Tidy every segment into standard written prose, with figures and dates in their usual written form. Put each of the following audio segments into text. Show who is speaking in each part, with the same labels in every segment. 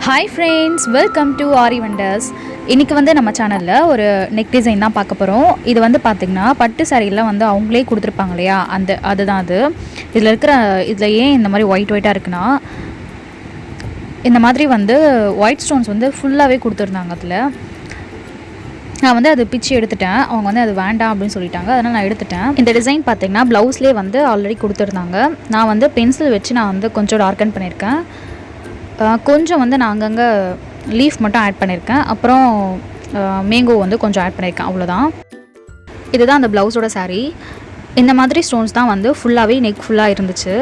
Speaker 1: Hi friends, welcome to aari wonders. இன்றைக்கி வந்து நம்ம சேனலில் ஒரு நெக் டிசைன் தான் பார்க்க போகிறோம். இது வந்து பார்த்திங்கன்னா பட்டு சாரீலாம் வந்து அவங்களே கொடுத்துருப்பாங்க இல்லையா, அதுதான் அது. இதில் ஏன் இந்த மாதிரி ஒயிட்டாக இருக்குன்னா, இந்த மாதிரி வந்து ஒயிட் ஸ்டோன்ஸ் வந்து ஃபுல்லாகவே கொடுத்துருந்தாங்க. அதில் நான் வந்து அது பிச்சு எடுத்துட்டேன். அவங்க வந்து அது வேண்டாம் அப்படின்னு சொல்லிட்டாங்க, அதனால் நான் எடுத்துட்டேன். இந்த டிசைன் பார்த்திங்கன்னா ப்ளவுஸ்லேயே வந்து ஆல்ரெடி கொடுத்துருந்தாங்க. நான் வந்து பென்சில் வச்சு நான் வந்து கொஞ்சம் டார்க்கன் பண்ணியிருக்கேன். கொஞ்சம் வந்து நான் அங்கங்கே லீஃப் மட்டும் ஆட் பண்ணியிருக்கேன். அப்புறம் மேங்கோ வந்து கொஞ்சம் ஆட் பண்ணியிருக்கேன், அவ்வளோதான். இதுதான் அந்த ப்ளவுஸோட சாரீ. இந்த மாதிரி ஸ்டோன்ஸ் தான் வந்து ஃபுல்லாகவே நெக் ஃபுல்லாக இருந்துச்சு.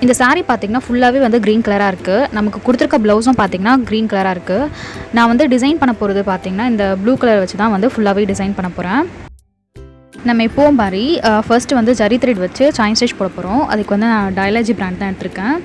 Speaker 1: இந்த சாரீ பார்த்திங்கன்னா ஃபுல்லாகவே வந்து க்ரீன் கலராக இருக்குது. நமக்கு கொடுத்துருக்க ப்ளவுஸும் பார்த்திங்கன்னா க்ரீன் கலராக இருக்குது. நான் வந்து டிசைன் பண்ண போகிறது பார்த்திங்கன்னா இந்த ப்ளூ கலர் வச்சு தான் வந்து ஃபுல்லாகவே டிசைன் பண்ண போகிறேன். நம்ம எப்போவும் மாதிரி ஃபர்ஸ்ட்டு வந்து ஜரி த்ரெட் வச்சு செயின் ஸ்டிச் போட போகிறோம். அதுக்கு வந்து நான் டயலாஜி பிராண்ட் தான் எடுத்திருக்கேன்.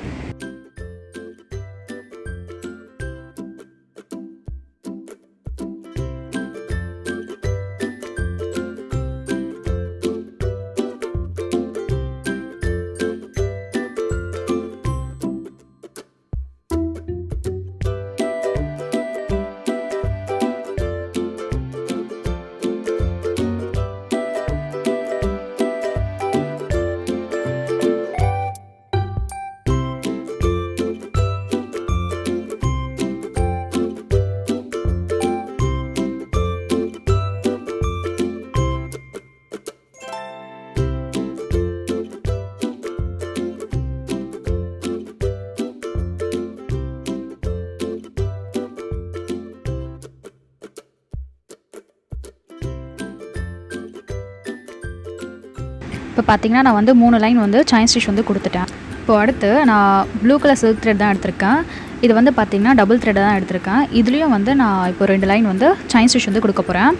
Speaker 1: இப்போ பார்த்திங்கன்னா நான் வந்து 3 லைன் வந்து செயின் ஸ்டிச் வந்து கொடுத்துட்டேன். இப்போ அடுத்து நான் ப்ளூ கலர் சில்க் த்ரெட் தான் எடுத்திருக்கேன். இது வந்து பார்த்திங்கன்னா டபுள் த்ரெட் தான் எடுத்திருக்கேன். இதுலேயும் வந்து நான் இப்போ 2 லைன் வந்து செயின் ஸ்டிச் வந்து கொடுக்க போகிறேன்.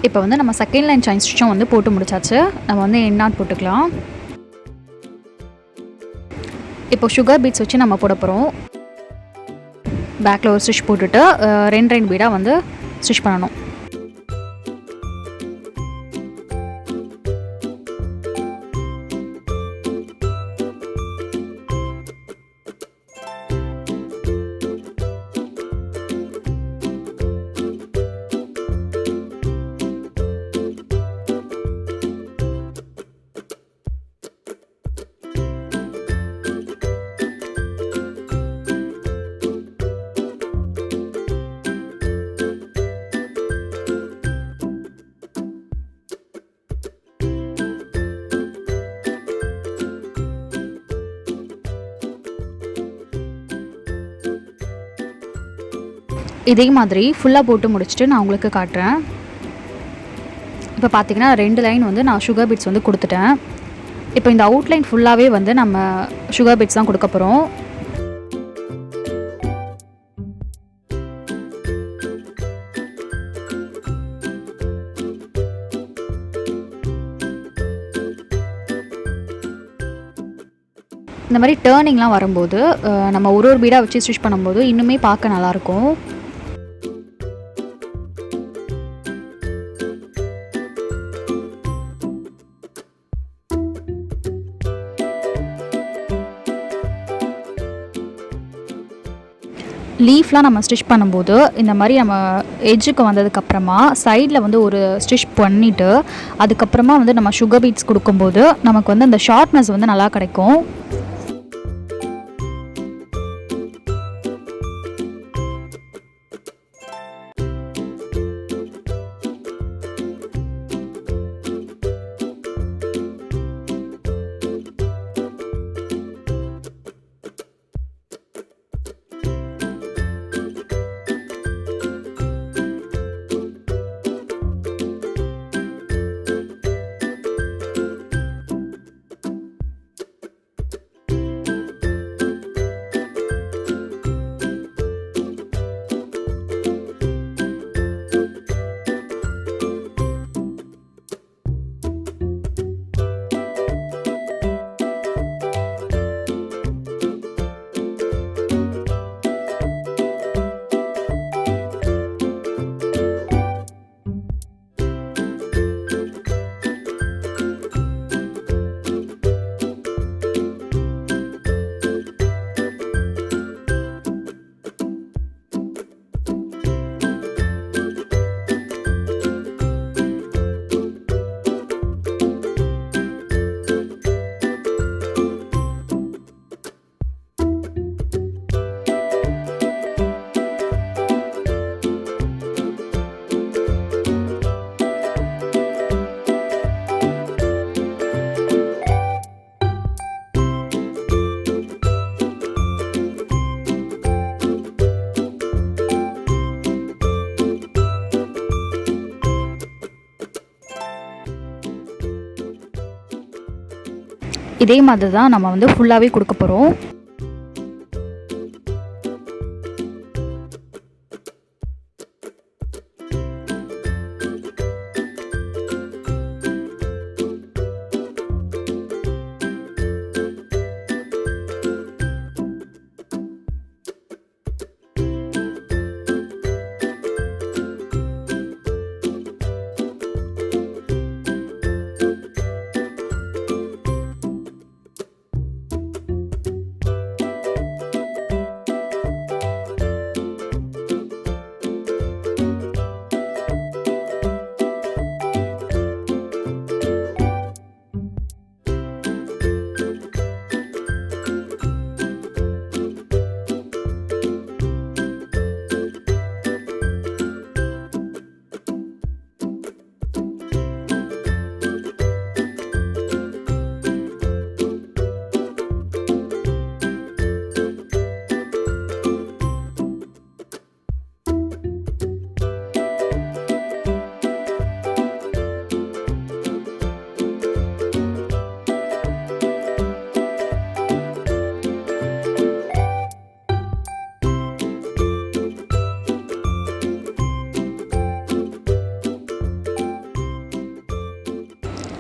Speaker 1: இப்போ வந்து நம்ம செகண்ட் லைன் செயின் ஸ்டிச்சும் வந்து போட்டு முடிச்சாச்சு. நம்ம வந்து எண்ட் நாட் போட்டுக்கலாம். இப்போ சுகர் பீட்ஸ் வச்சு நம்ம போட போகிறோம். பேக்கில் ஒரு ஸ்டிச் போட்டுட்டு 2 பீடாக வந்து ஸ்டிச் பண்ணணும். இதே மாதிரி ஃபுல்லாக போட்டு முடிச்சுட்டு நான் உங்களுக்கு காட்டுறேன். இப்போ பார்த்திங்கன்னா 2 லைன் வந்து நான் சுகர் பீட்ஸ் வந்து கொடுத்துட்டேன். இப்போ இந்த அவுட்லைன் ஃபுல்லாகவே வந்து நம்ம சுகர் பீட்ஸ் தான் கொடுக்க போகிறோம். இந்த மாதிரி டேர்னிங்லாம் வரும்போது நம்ம ஒரு பீடாக வச்சு ஸ்டிச் பண்ணும்போது இன்னுமே பார்க்க நல்லாயிருக்கும். லீஃப்லாம் நம்ம ஸ்டிச் பண்ணும்போது இந்த மாதிரி நம்ம எட்ஜுக்கு வந்ததுக்கப்புறமா சைடில் வந்து ஒரு ஸ்டிச் பண்ணிவிட்டு அதுக்கப்புறமா வந்து நம்ம சுகர் பீட்ஸ் கொடுக்கும்போது நமக்கு வந்து அந்த ஷார்ப்னஸ் வந்து நல்லா கிடைக்கும். இதே மாதிரி தான் நம்ம வந்து ஃபுல்லாகவே கொடுக்க போகிறோம்.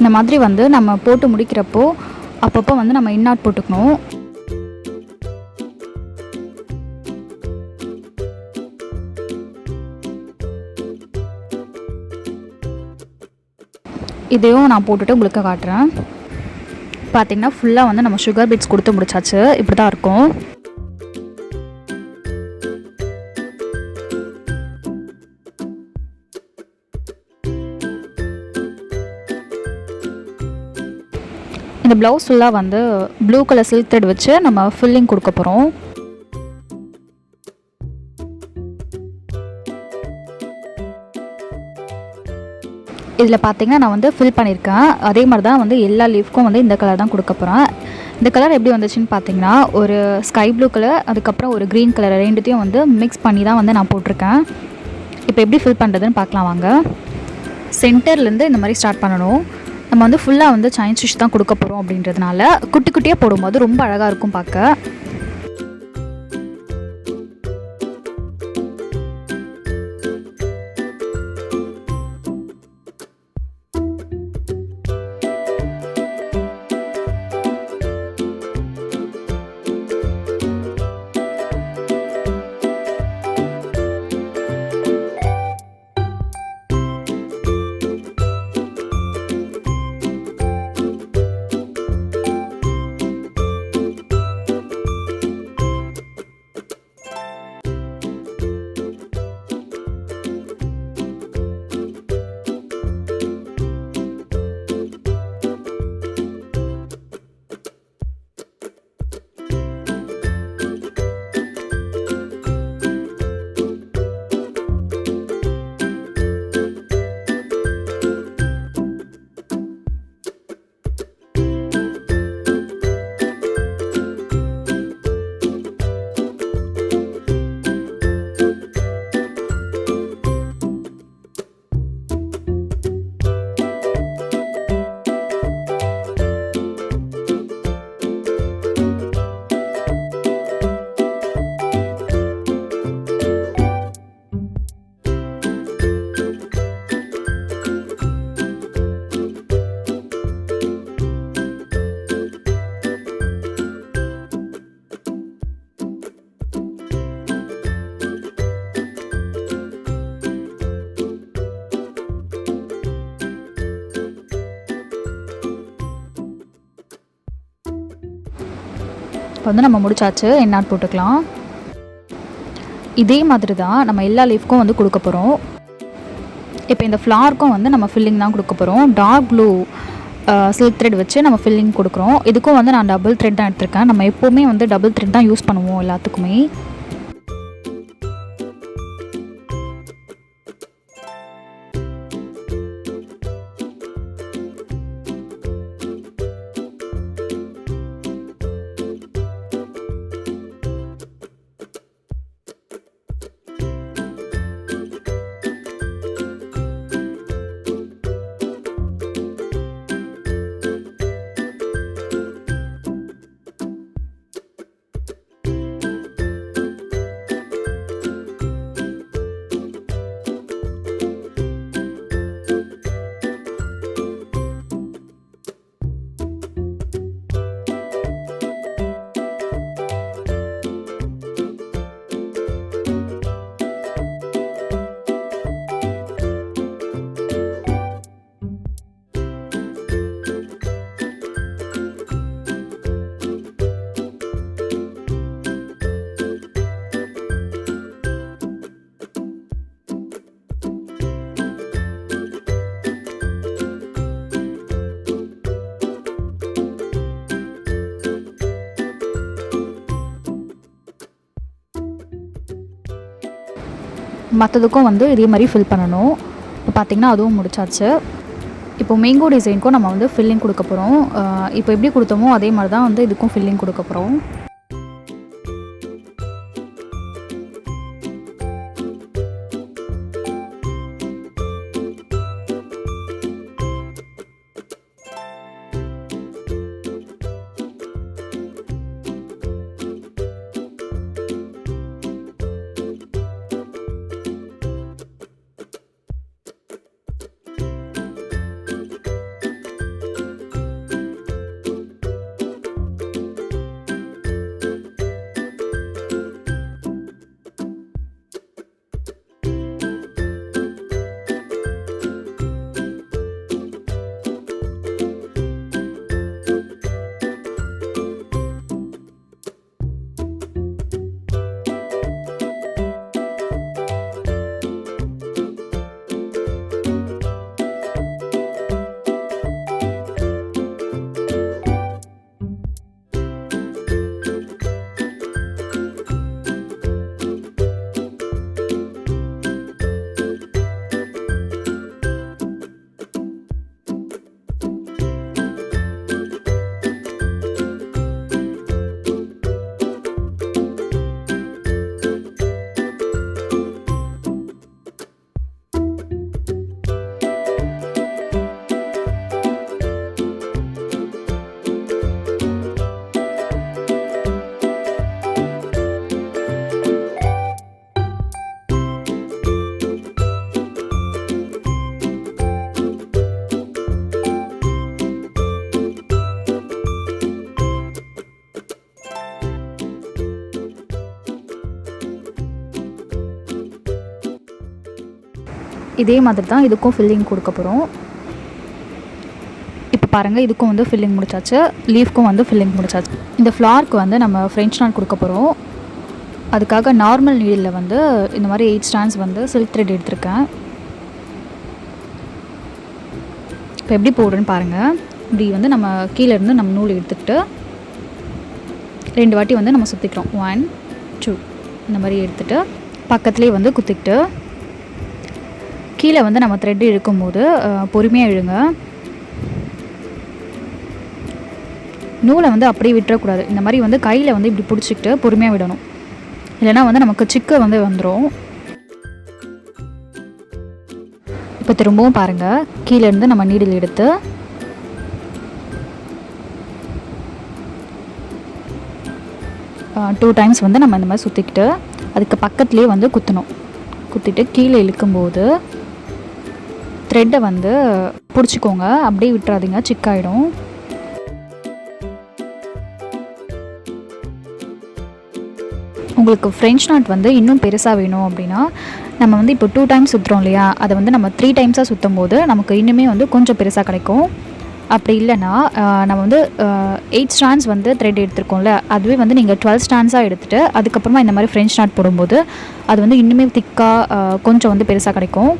Speaker 1: இந்த மாதிரி வந்து நம்ம போட்டு முடிக்கிறப்போ அப்பப்போ வந்து நம்ம இன்னாட் போட்டுக்கணும். இதையும் நான் போட்டுட்டு உங்களுக்கு காட்டுறேன். பார்த்திங்கன்னா ஃபுல்லாக வந்து நம்ம சுகர் பீட்ஸ் கொடுத்து முடிச்சாச்சு. இப்படி தான் இருக்கும். இந்த ப்ளவுஸ் ஃபுல்லாக வந்து ப்ளூ கலர் சில்க் த்ரெட் வச்சு நம்ம ஃபில்லிங் கொடுக்க போகிறோம். இதில் பார்த்தீங்கன்னா நான் வந்து ஃபில் பண்ணியிருக்கேன். அதே மாதிரி தான் வந்து எல்லா லீஃப்க்கும் வந்து இந்த கலர் தான் கொடுக்க போகிறேன். இந்த கலர் எப்படி வந்துச்சுன்னு பார்த்தீங்கன்னா ஒரு ஸ்கை ப்ளூ கலர், அதுக்கப்புறம் ஒரு க்ரீன் கலர், ரெண்டுத்தையும் வந்து மிக்ஸ் பண்ணி தான் வந்து நான் போட்டிருக்கேன். இப்போ எப்படி ஃபில் பண்ணுறதுன்னு பார்க்கலாம் வாங்க. சென்டர்லேருந்து இந்த மாதிரி ஸ்டார்ட் பண்ணணும். நம்ம வந்து ஃபுல்லாக வந்து செயின் ஸ்டிச் தான் கொடுக்க போகிறோம் அப்படின்றதுனால குட்டி குட்டியாக போடும்போது ரொம்ப அழகாக இருக்கும் பார்க்க. இப்போ வந்து நம்ம முடிச்சாச்சு. என்னாட் போட்டுக்கலாம். இதே மாதிரி தான் நம்ம எல்லா லீஃப்க்கும் வந்து கொடுக்க போகிறோம். இப்போ இந்த ஃப்ளார்க்கும் வந்து நம்ம ஃபில்லிங் தான் கொடுக்க போகிறோம். டார்க் ப்ளூ சில்க் த்ரெட் வச்சு நம்ம ஃபில்லிங் கொடுக்குறோம். இதுக்கும் வந்து நான் டபுள் த்ரெட் தான் எடுத்திருக்கேன். நம்ம எப்போவுமே வந்து டபுள் த்ரெட் தான் யூஸ் பண்ணுவோம் எல்லாத்துக்குமே. மற்றதுக்கும் வந்து இதே மாதிரி ஃபில் பண்ணணும். இப்போ பார்த்திங்கன்னா அதுவும் முடிச்சாச்சு. இப்போ மேங்கோ டிசைனுக்கும் நம்ம வந்து ஃபில்லிங் கொடுக்க போகிறோம். இப்போ எப்படி கொடுத்தோமோ அதே மாதிரி தான் வந்து இதுக்கும் ஃபில்லிங் கொடுக்க போகிறோம். இதே மாதிரி தான் இதுக்கும் ஃபில்லிங் கொடுக்க போகிறோம். இப்போ பாருங்கள், இதுக்கும் வந்து ஃபில்லிங் முடிச்சாச்சு, லீஃப்க்கும் வந்து ஃபில்லிங் முடிச்சாச்சு. இந்த ஃப்ளார்க்கு வந்து நம்ம ஃப்ரெஞ்ச் நாட் கொடுக்க போகிறோம். அதுக்காக நார்மல் நீடில் வந்து இந்த மாதிரி 8 ஸ்டாண்ட்ஸ் வந்து சில்க் த்ரெட் எடுத்திருக்கேன். இப்போ எப்படி போடுறேன்னு பாருங்கள். இப்படி வந்து நம்ம கீழே இருந்து நம்ம நூல் எடுத்துக்கிட்டு 2 வாட்டி வந்து நம்ம சுற்றிக்கிறோம். 1 2 இந்த மாதிரி எடுத்துகிட்டு பக்கத்துலேயே வந்து குத்திக்கிட்டு கீழே வந்து நம்ம த்ரெட் இழுக்கும்போது பொறுமையாக இழுங்க. நூலை வந்து அப்படியே விட்டுறக்கூடாது. இந்த மாதிரி வந்து கையில் வந்து இப்படி பிடிச்சிக்கிட்டு பொறுமையாக விடணும். இல்லைனா வந்து நமக்கு சிக்கு வந்து வந்துடும். இப்போ திரும்பவும் பாருங்கள், கீழேருந்து நம்ம நீடில் எடுத்து டூ டைம்ஸ் வந்து நம்ம இந்த மாதிரி சுற்றிக்கிட்டு அதுக்கு பக்கத்துலேயே வந்து குத்தணும். குத்திட்டு கீழே இழுக்கும்போது த்ரெட்டை வந்து பிடிச்சிக்கோங்க, அப்படியே விட்டுறாதீங்க, சிக்காயிடும். உங்களுக்கு ஃப்ரெஞ்ச் நாட் வந்து இன்னும் பெருசாக வேணும் அப்படின்னா நம்ம வந்து இப்போ 2 டைம்ஸ் சுற்றுறோம் இல்லையா, அதை வந்து நம்ம 3 டைம்ஸாக சுற்றும் போது நமக்கு இன்னுமே வந்து கொஞ்சம் பெருசாக கிடைக்கும். அப்படி இல்லைன்னா நம்ம வந்து 8 ஸ்டாண்ட்ஸ் வந்து த்ரெட் எடுத்துருக்கோம்ல, அதுவே வந்து நீங்கள் 12 ஸ்டாண்ட்ஸாக எடுத்துகிட்டு அதுக்கப்புறமா இந்த மாதிரி ஃப்ரெஞ்ச் நாட் போடும்போது அது வந்து இன்னுமே திக்காக கொஞ்சம் வந்து பெருசாக கிடைக்கும்.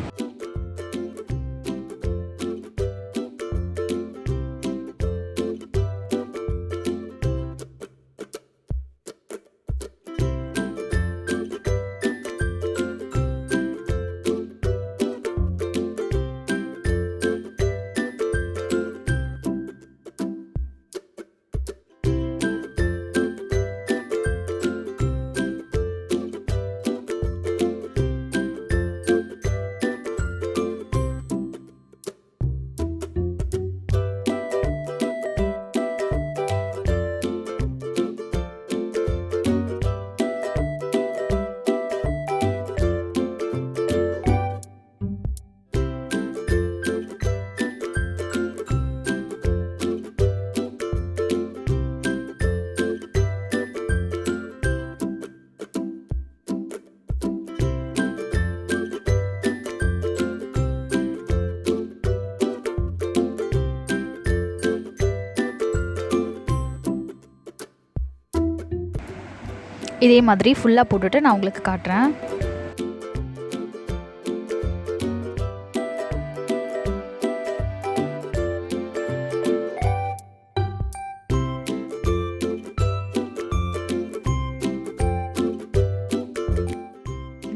Speaker 1: இதே மாதிரி ஃபுல்லாக போட்டுட்டு நான் உங்களுக்கு காட்டுறேன்.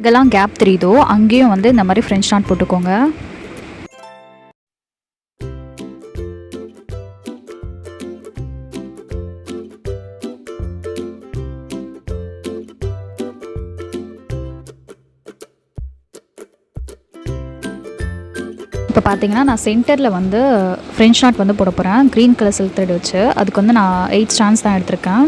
Speaker 1: எங்கெல்லாம் கேப் தெரியுதோ அங்கேயும் வந்து இந்த மாதிரி ஃப்ரெஞ்ச் நாட் போட்டுக்கோங்க. இப்போ பார்த்தீங்கன்னா நான் சென்டரில் வந்து ஃப்ரெஞ்ச் நாட் வந்து போட போகிறேன். க்ரீன் கலர் சில்க் த்ரெட் வச்சு. அதுக்கு வந்து நான் 8 ஸ்டாண்ட்ஸ் தான் எடுத்திருக்கேன்.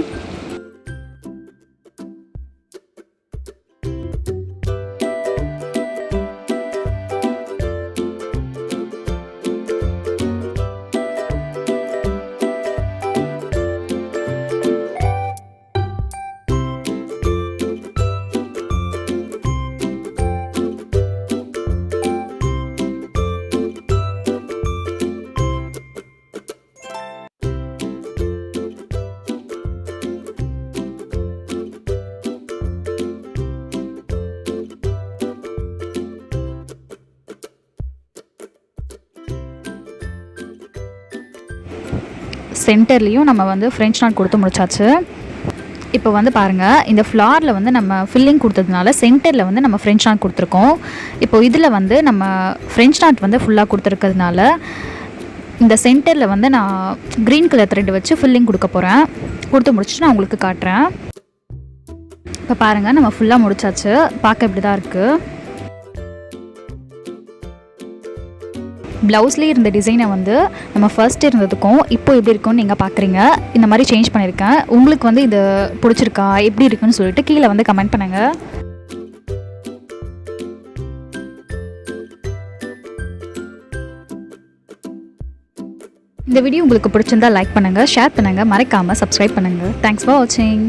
Speaker 1: சென்டர்லேயும் நம்ம வந்து ஃப்ரெஞ்ச் நாட் கொடுத்து முடிச்சாச்சு. இப்போ வந்து பாருங்கள், இந்த ஃப்ளாரில் வந்து நம்ம ஃபில்லிங் கொடுத்ததுனால சென்டரில் வந்து நம்ம ஃப்ரெஞ்ச் நாட் கொடுத்துருக்கோம். இப்போ இதில் வந்து நம்ம ஃப்ரெஞ்ச் நாட் வந்து ஃபுல்லாக கொடுத்துருக்கிறதுனால இந்த சென்டரில் வந்து நான் க்ரீன் கலர் த்ரெட் வச்சு ஃபில்லிங் கொடுக்க போகிறேன். கொடுத்து முடிச்சுட்டு நான் உங்களுக்கு காட்டுறேன். இப்போ பாருங்கள், நம்ம ஃபுல்லாக முடிச்சாச்சு. பார்க்க இப்படி தான் இருக்குது. ப்ளவுஸ்லேயே இருந்த டிசைனை வந்து நம்ம ஃபர்ஸ்ட் இருந்ததுக்கும் இப்போ எப்படி இருக்குன்னு நீங்கள் பார்க்குறீங்க. இந்த மாதிரி சேஞ்ச் பண்ணியிருக்கேன். உங்களுக்கு வந்து இது பிடிச்சிருக்கா, எப்படி இருக்குன்னு சொல்லிட்டு கீழே வந்து கமெண்ட் பண்ணுங்கள். இந்த வீடியோ உங்களுக்கு பிடிச்சிருந்தா லைக் பண்ணுங்கள், ஷேர் பண்ணுங்கள், மறக்காமல் சப்ஸ்கிரைப் பண்ணுங்கள். தேங்க்ஸ் ஃபார் வாட்சிங்.